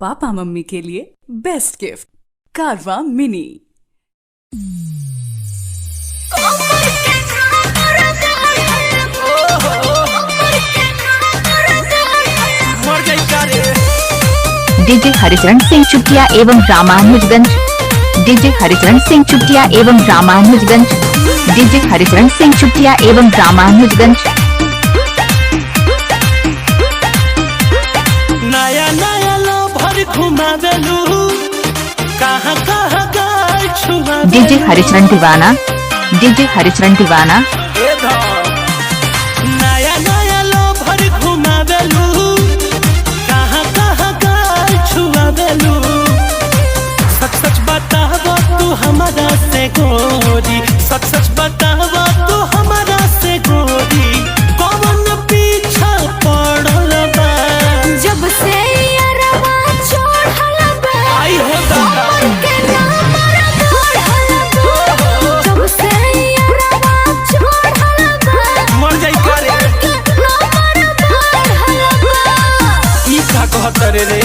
Papa mummy के लिए best gift कारवा मिनी। डीजे हरिचरण सिंह चुटिया एवं रामानुजगंज। डीजे हरिचरण सिंह चुटिया एवं रामानुजगंज। डीजे हरिचरण सिंह चुटिया एवं रामानुजगंज। नया नया लो भर घुमावेलू कहाँ कहाँ गाय छुआ। डीजे हरिचरण दीवाना। डीजे हरिचरण दीवाना। नया नया लो भर घुमावेलू कहाँ कहाँ गाय छुआवेलू। सच सच बतावा तू हमारा से गोरी, सच सच बतावा तू हमारा से गोरी। कौन पीछा पड़ल बा जब से यारवा छोड़ल बा। आई हो दादा जब से यारवा छोड़ल बा। मर जाई करे ई का कहत रे।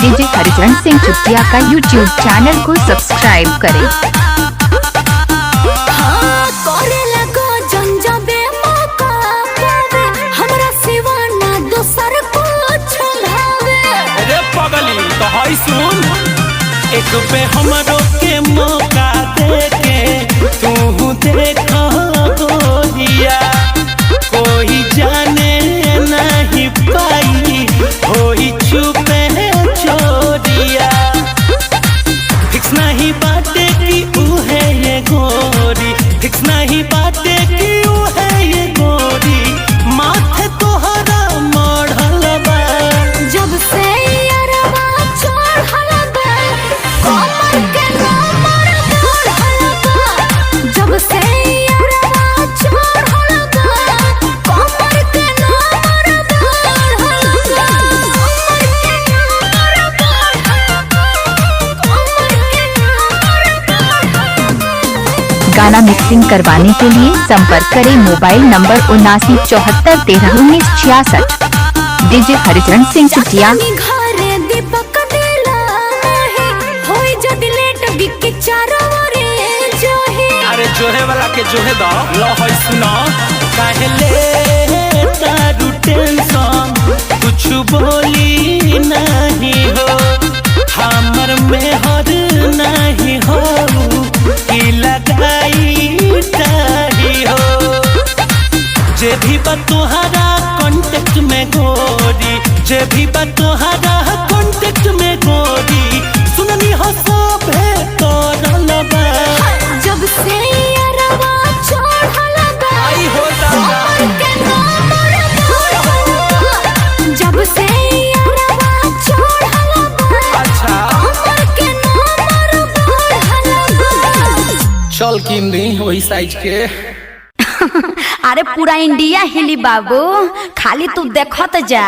डीजे हरिचरण सिंह चुटिया का यूट्यूब चैनल को सब्सक्राइब करें। सुन एक पे हमरो के मौका देके तू देखा गोरिया। कोई जाने नहीं पाई होई चुपे चोरिया। फिक्स नहीं बाटे की ऊ है ये गोरी, फिक्स नहीं बाटे की ऊ है ये गोरी। माथे तोहरा मढ़ल बा जब से जब से गाना मिक्सिंग करवाने के लिए संपर्क करें mobile number 7974131966। DJ Haricharan Singh चुटिया। अरे जोहे वाला के जोहे दो लो होई सुनो। काहे ले तारू टेंशन कुछ बोली नहीं हो। हमर में हर नहीं हो कि लगाई ताही हो। जे भी बा तोहरा कांटेक्ट में गोरी, जे भी बा तोहरा कांटेक्ट में गोरी। सुननी हो सब है तोरल बा जब से यारवा छोड़ल बा। आई हो दादा जब से यारवा छोड़ल बा। अच्छा उमर के नंबर बढ़ल बा। चल किन दी वही साइज के। अरे पूरा इंडिया हिली बाबू, खाली तू देखत जा।